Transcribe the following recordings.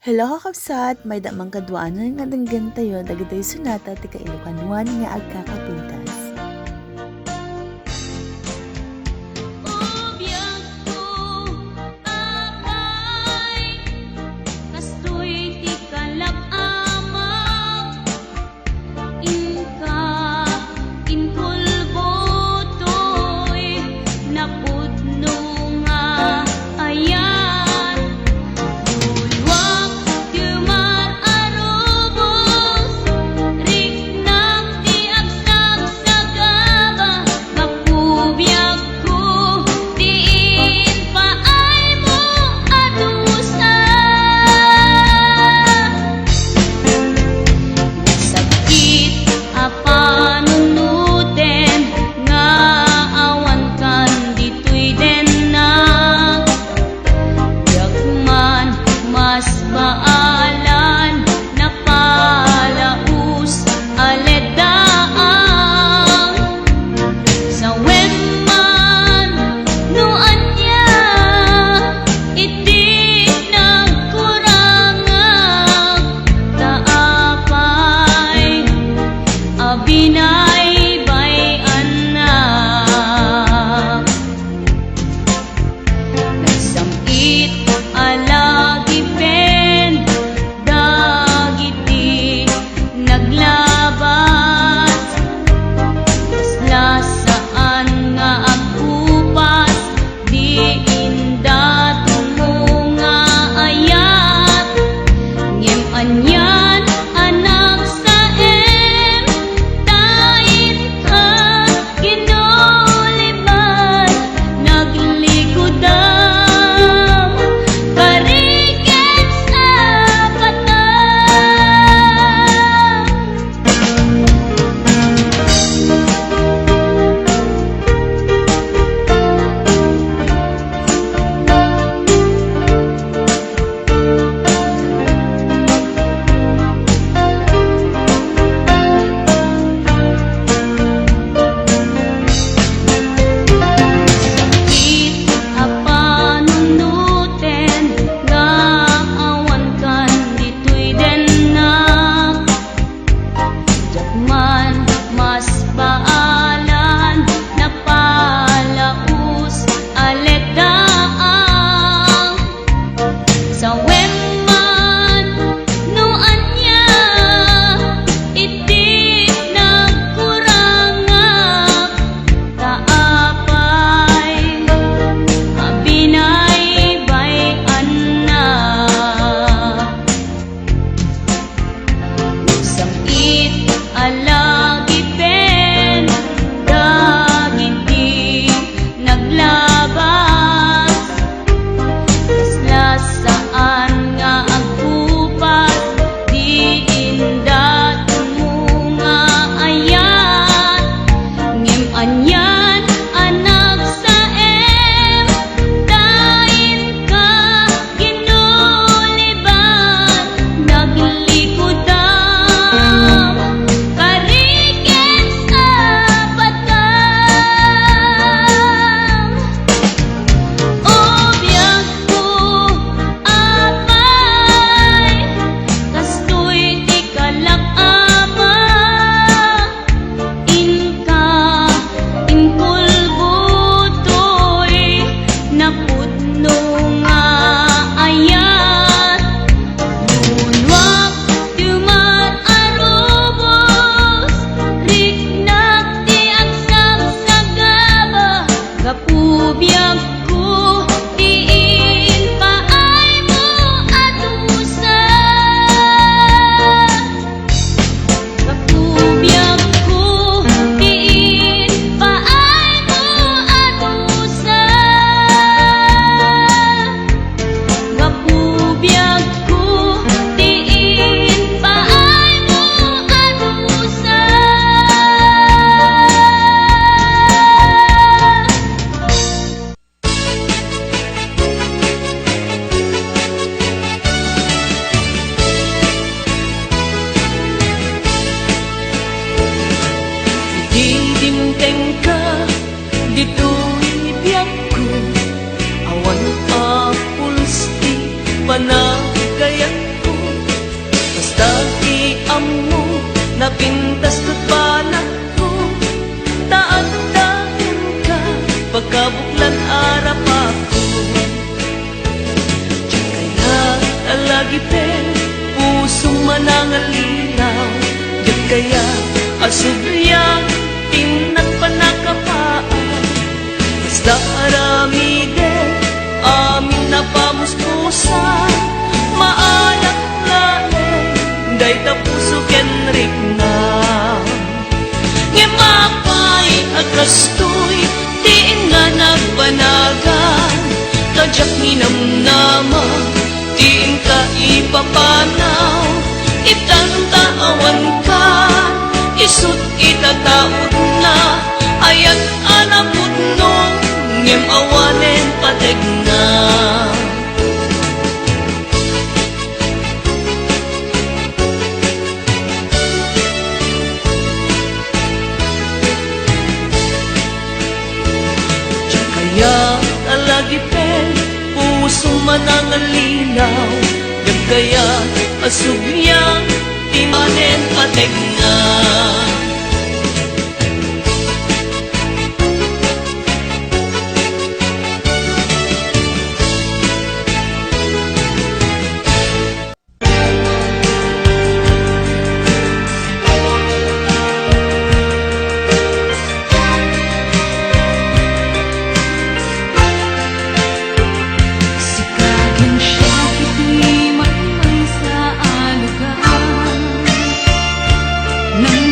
Hello kakabsat, may damang kadwaanan nga danggan tayo dagday sunata ti kailukanuan nga agkakapintas. It alagi pen pintas to't balak ko, taag-dagan ka, pagkabuklan arap ako. Diyan kaya talagipin, pusong manangalinaw, diyan kaya asubyan, tinan panakapaan. Basta aramide, amin na pamuspusa, maanak lae, day tapuso kenrik na. Ngimapay agastoy, tiin nga nagbanagan, tadyak ninamnama, tiin ka ipapanaw, itantaawan ka, isut itataod na, ayat anapod nung ngem awanen pateg na. Diyan kaya talagipin, puso manangalinaw, diyan kaya asubyan, timanen pateg na. Sikagin siya kiti man sa alugan, nang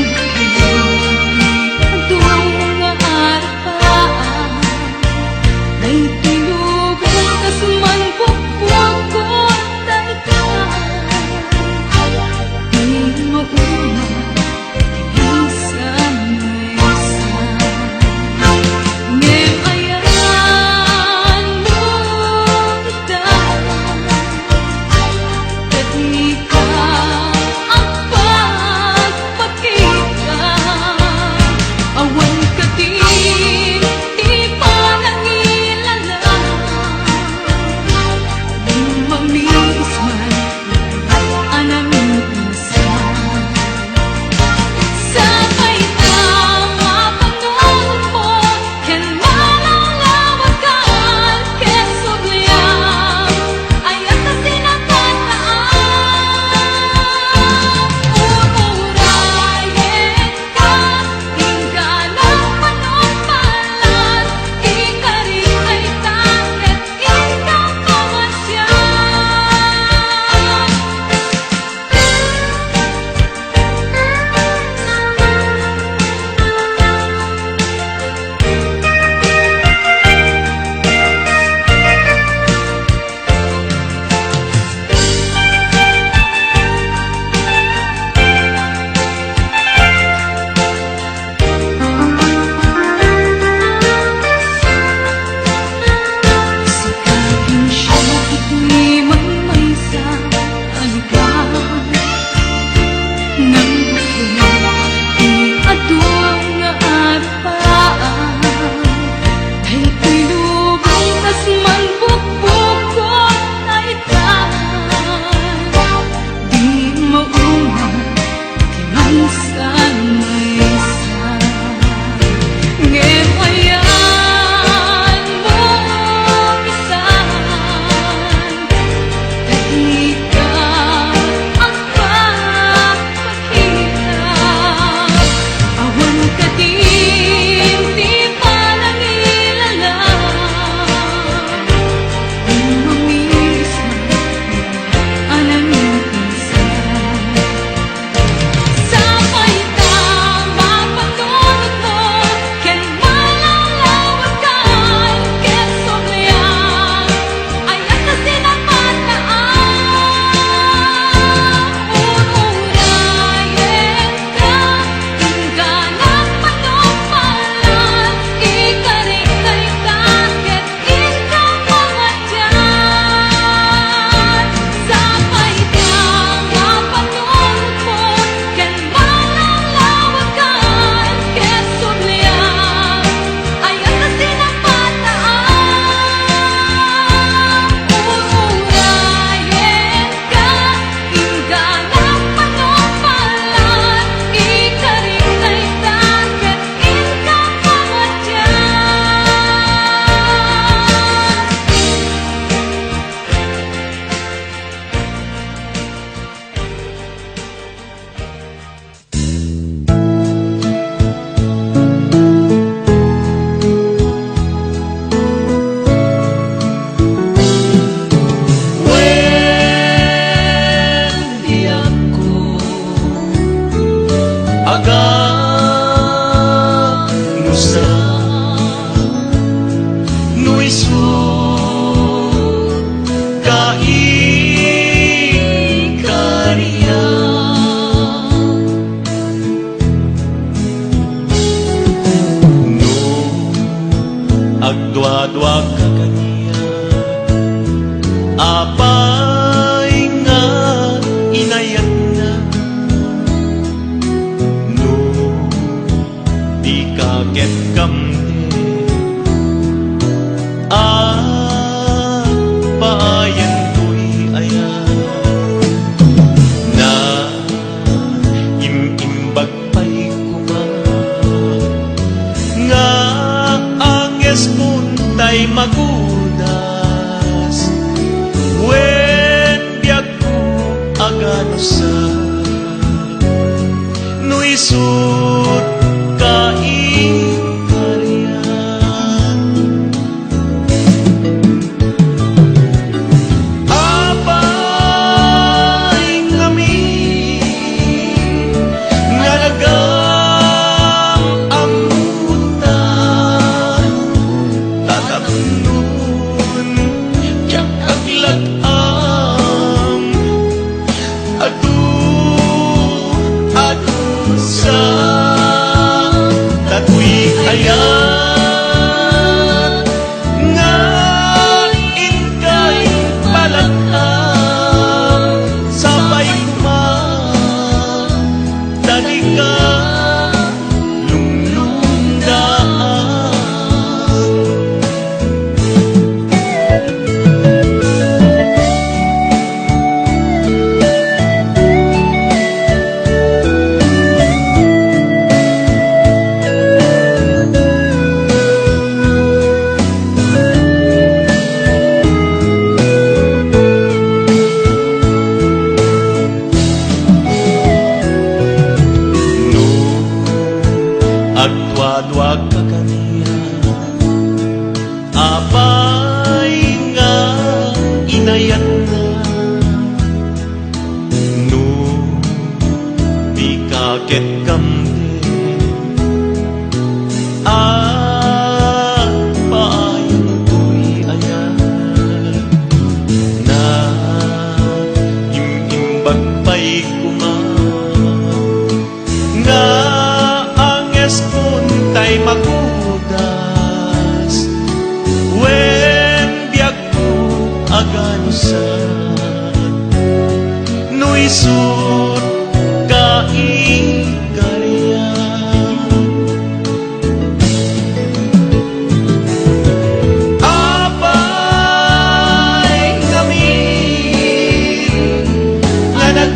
agano sa no isut kaingkarian apay ngami nga nag-amutan tatabnon tiyak aglag-am adu sa tatuy ayan nga inkay palakam sabay kuman dali ka lunglundaan agwadwag ka kaniya apay nga inayat na no di kaket kamde apay tuy ayan na imimbag pa'y nga kuntay magudas wen biag ko aganusan no isut kaingkarian apay ngami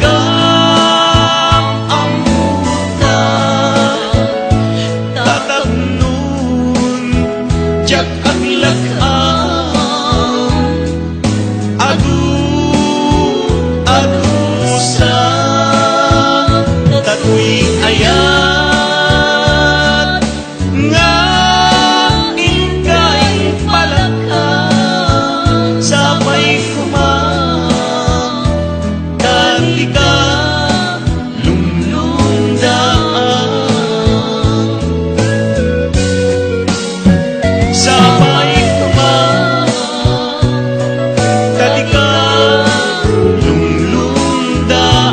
nga jak ang lagam adu sa tatuy ayan nga inkay palakam sabay kumam dati ka lunglundaan sabay kuman dali ka lunglundaan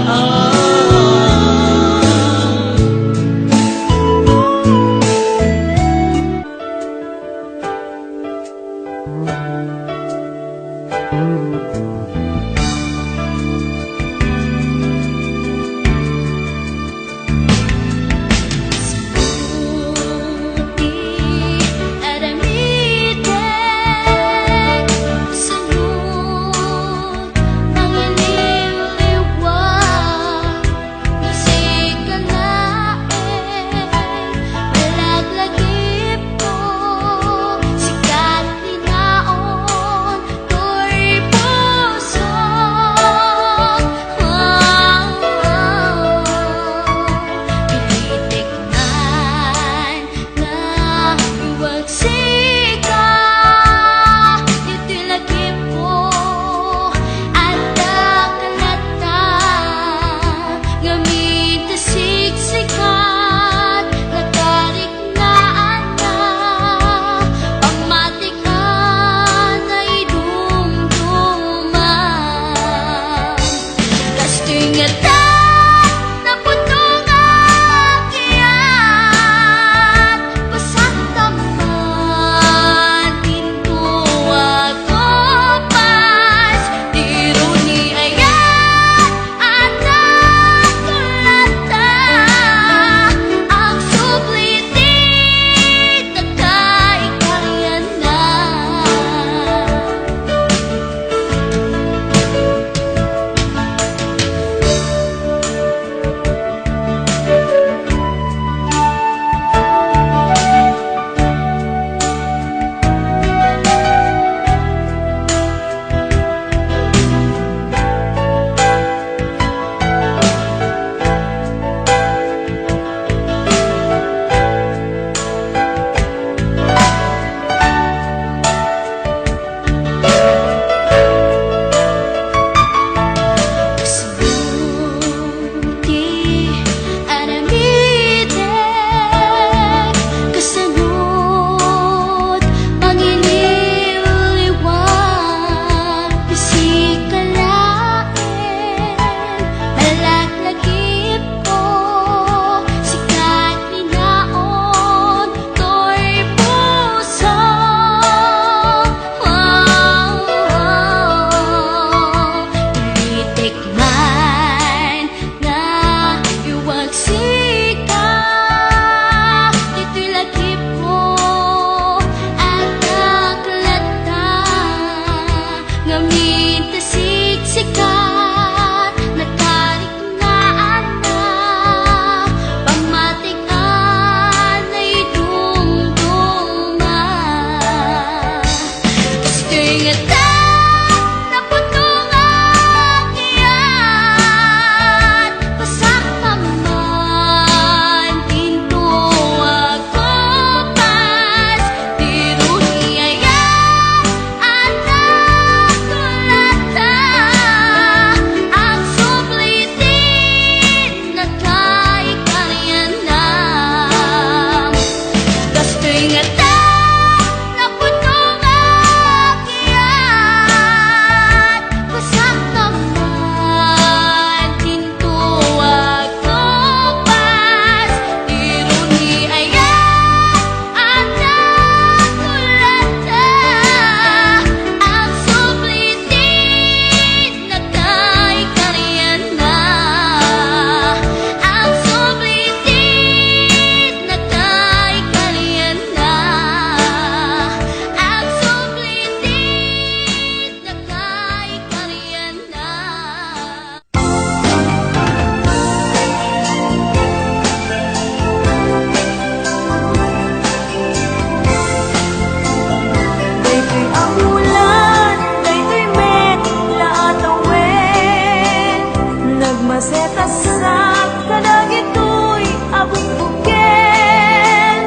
Nagmasetas sa kadagitoy abuk-buken,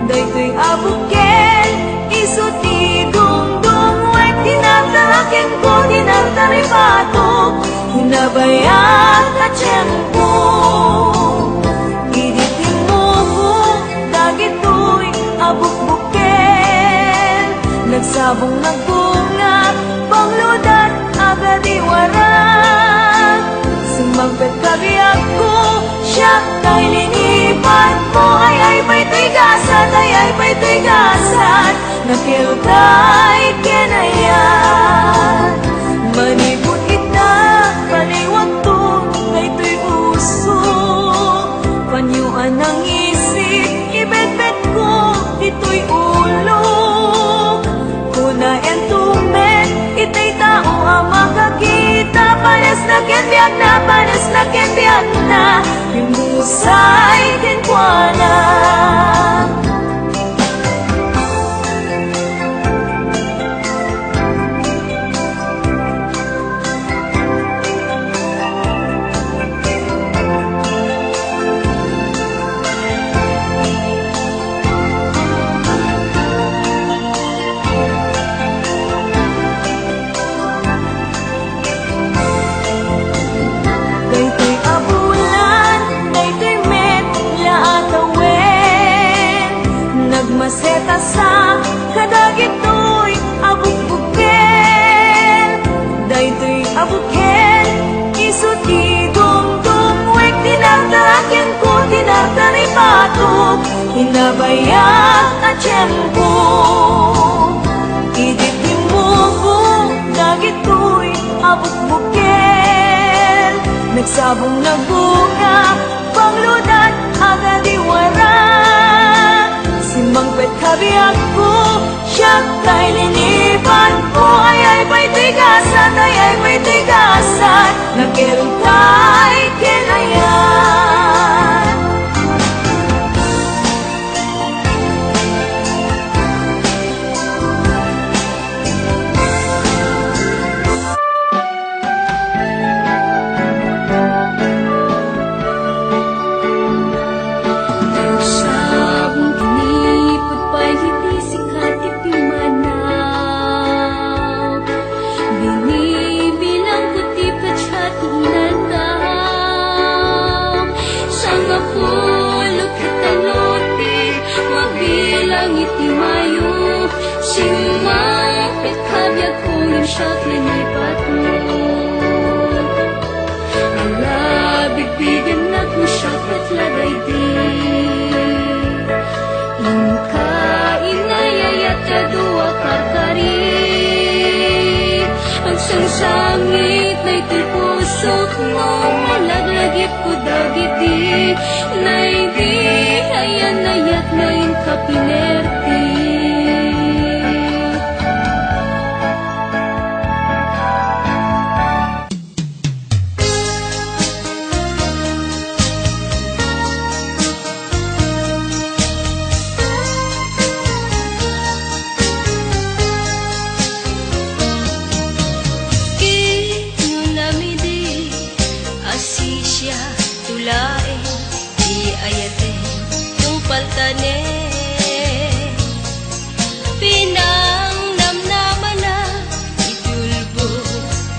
daytoy abuken, isut idungdung, way tinatalakin ko, tinataripato, hinabayak ka tiyempo. Iditin mo ko, dagitoy abuk-buken, nagsabong nagbunga, pangludat agad iwaran. Sumampet kabiyak ko, siya kay linipan mo, ay pa'y tigasan, ay pa'y tigasan, nakiltay kinayan. Manibot ita, paliwag to, daytoy puso, panyuan ang isip, ibet-bet ko, dito'y ulo. Kunayan tumen, itay tao ang makakita, panas na kenbiyak na, panas na kenbiyak na, yung busay kinkwana. Daytoy abulan, daytoy met laatawen, nagmaseta sa kadagitoy abuk-buken, daytoy abuken, isut idungdung, wek tinatarakin ko, tinataripato, hinabayak at tiyempo. Iditin mo ko, dagitoy abuk-buken, nagsabong nagbunga, pangludat agad iwaran. Simangpet kabiyak ko, siya kay linipan ko, ay pa'y tigasan, ay pa'y tigasan, nakiltay kinayan. Sabong kinipot pa'y hindi sikat ipimanaw, binibilang ko ti patsat inanaw. Sang apulo kitaluti, mabilang iti mayo, simapit kabyag ko yung siyak linipat mo. Bigbigan na kung siyak at lagay di, inka inayayat kadua karkari. Ang sangsangit na ito'y pusok mo, malaglagip ko dagiti, na hindi ayan ayat na inka pinerti. Kinunamidi asisya tulae di ayate tumpaltane, pinang namnaman na itulbog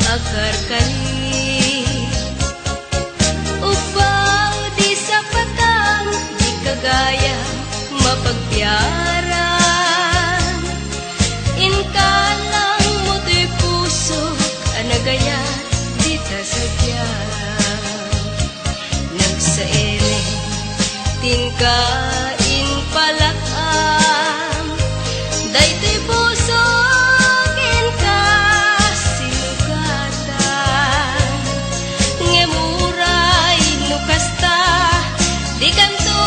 akarkali. Upaw di sapatan, di kagaya mapagbiaran, inka lang mo to'y puso, anagaya di tasadya. Nagsaere, tinkain palakam, daytoy puso, inka sinugatan, ngemuray nukasta, di kanto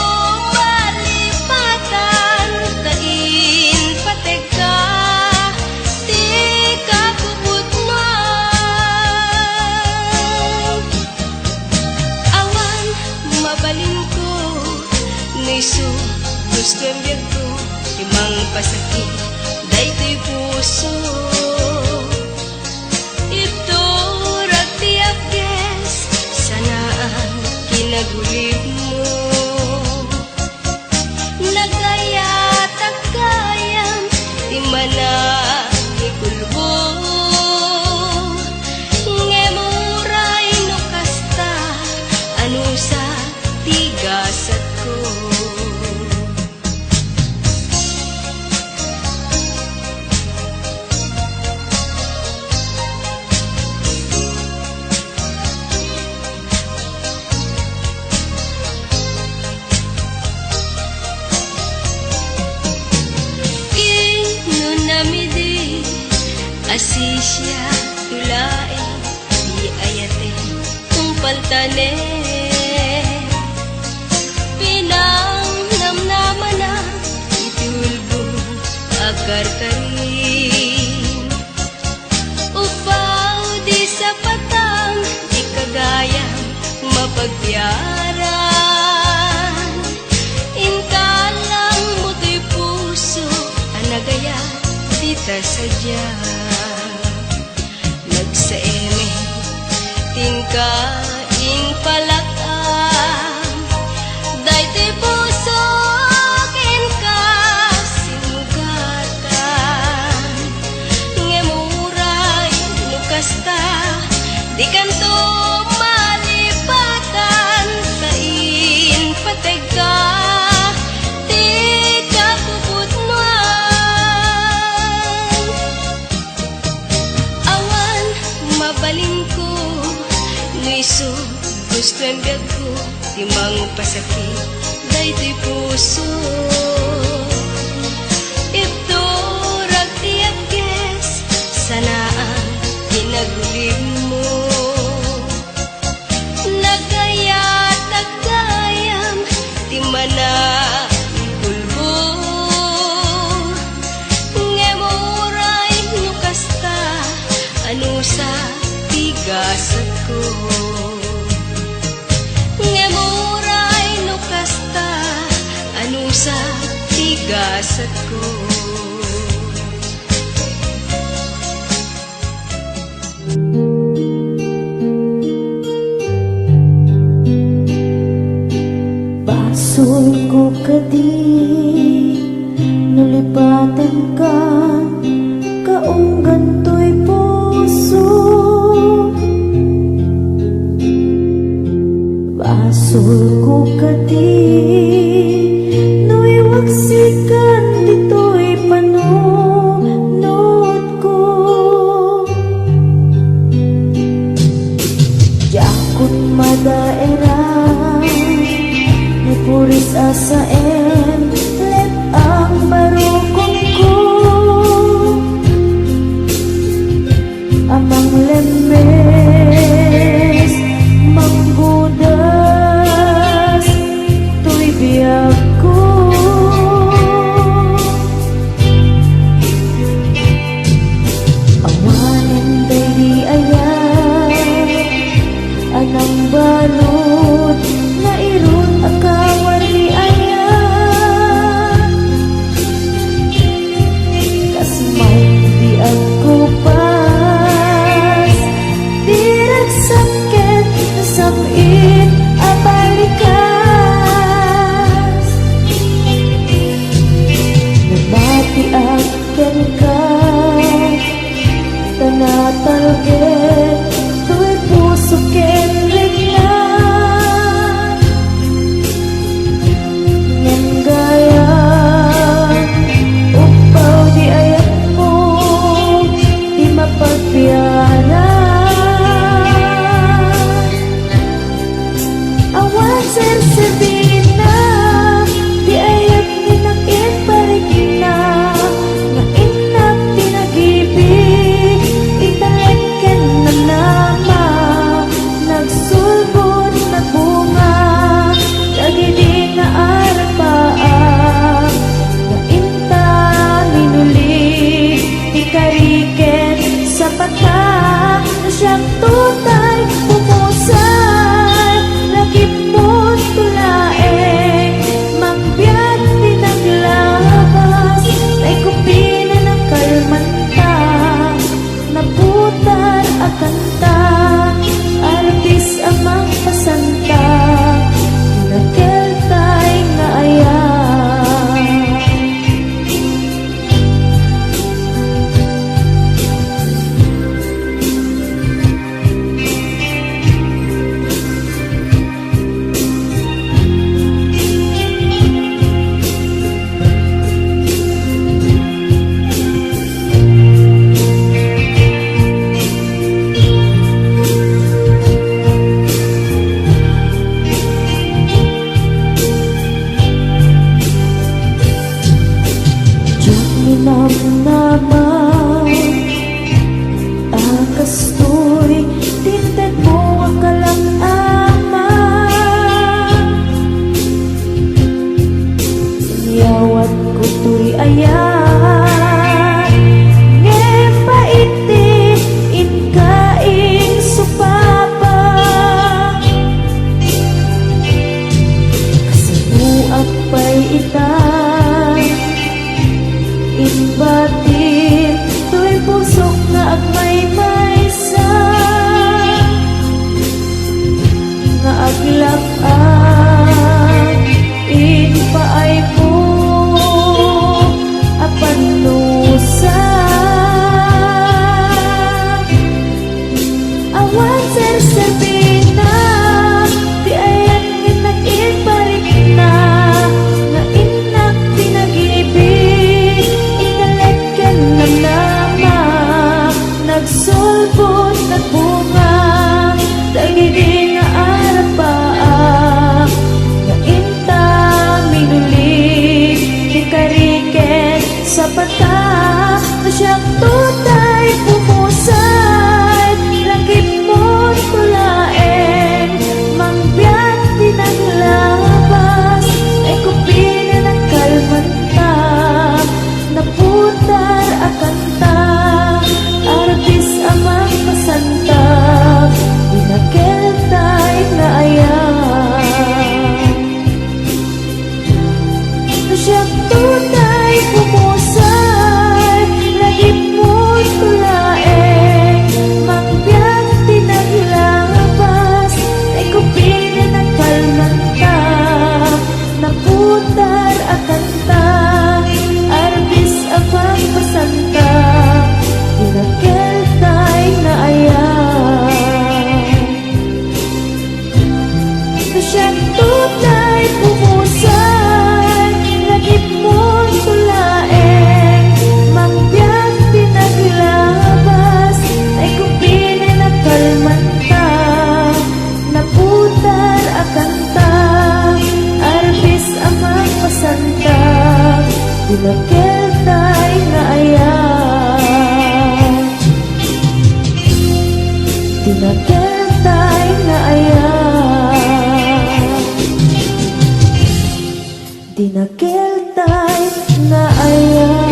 malipatan, tain pateka, di kakubut man. Awan mabalin ko, niso gusto ang biyag ko, imang pasakit, daytoy puso. Ito ragtiyak yes, sana kinagulib mo. Nagayat kayam di mana ikulbo. Ngemuray no kasta anu sa tigasat ko. Asisya tulay di ayate tumpal tane pinang namnaman na itulbo agar karin upaw di sa patang di kagaya mapagbiaran inkalang mo'y puso anagaya dita sadya nagsaeme tingkain palakam daytoy puso ken ka sinugatan ngemuray no kasta di kanto malipatan kain patega di ka puputnuan awan mabalin ko nuiso gusto ang biyag ko timang pasakit daytoy puso ito ragtiyages sana ang kinagulib mo nagayat agayam timana ikulbo ngemuray no kasta anu sa tigasat ko ngemuray no kasta anu sa tigasat ko. Basul ko kadi nulipatan ka kaunggan to'y puso basul ko kadi nuiwaksikan dito'y panunod ko jakot madaerang puris asaen let ang barukong ko amang lemes manggudas tuy biyag ko awanen day di ayan anang balot na irun akawar di ayan kasmay di ako pas dirag sakit nasamin abalikas nabati akin ka tanatalgit tu'y puso ken regla gusto siyang tunay pumusan, lagip mo tulaeng mangbiyak pinaglabas, ay kumpinin at kalmanta, naputar akanta, arbis amang pasanta, dinakil tay nga ayan, dinakil tay nga ayan, dinakil tay nga ayan.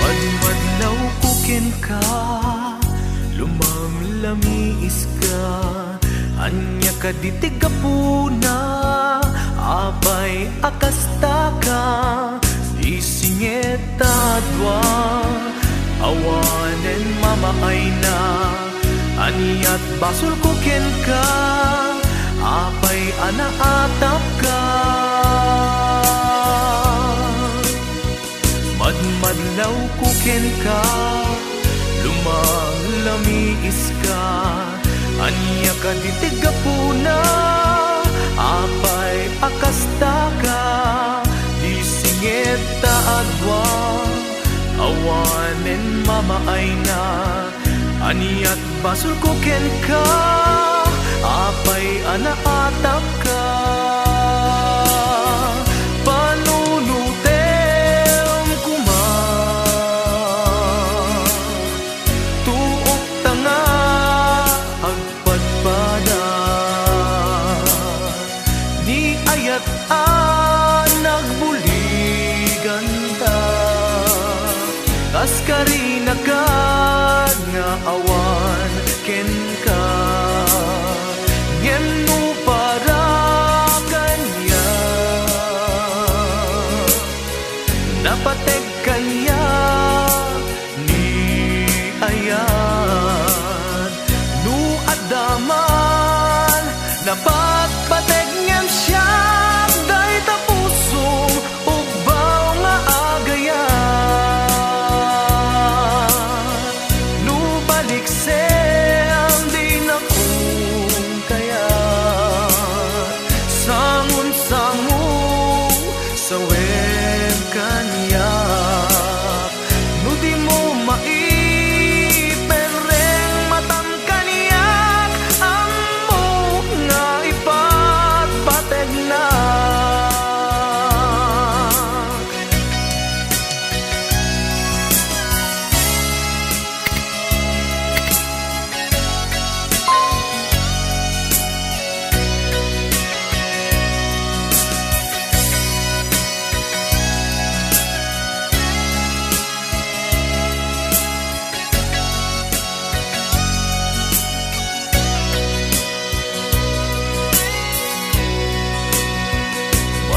Madmadlaw kukin ka, lumamlamiis ka, anya ka ditiga puna, abay akasta ka, isingeta dwa, awanen mamaay na, anyat basul kukin ka, abay anaatap ka. Madmadlaw kukin ka, lumalamiis ka, anya ka ditiga puna, apay akasta ka, disingeta adwa, awanen mamaay na, anyat basul kukin ka, apay anaatap ka. Karina ka nga awan ken ka ngem mo para kanya napateg kanya ni ayan nu adaman napatpateg ngem siya day tapusong ugbaw nga agayan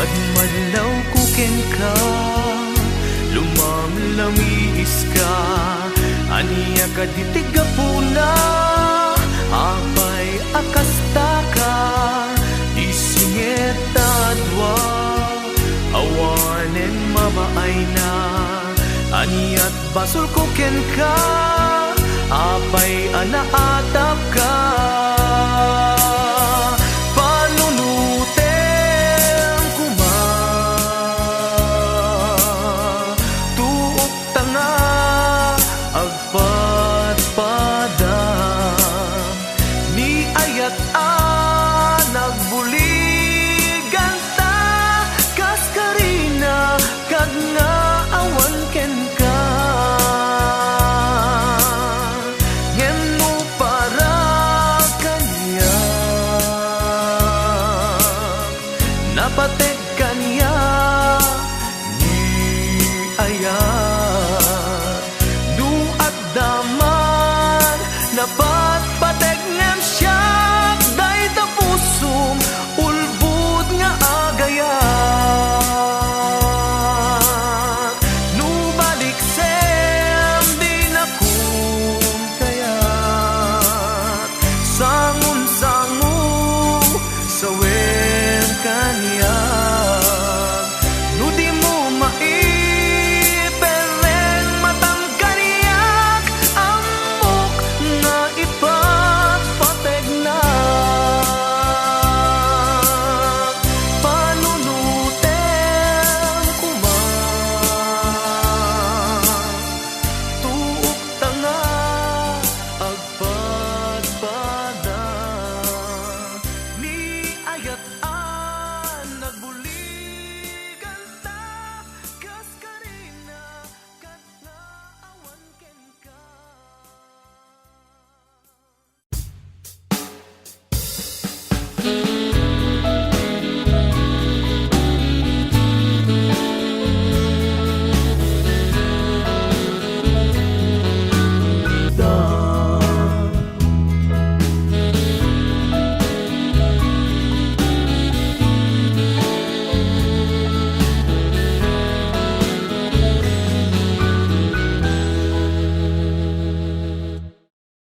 Madmadlaw kukin ka, lumamlamiis ka, aniya ka ditiga puna, apay akasta ka, isingeta dwa, awanen mamaay na, aniyat basul kukin ka, apay anaatap ka. Para pa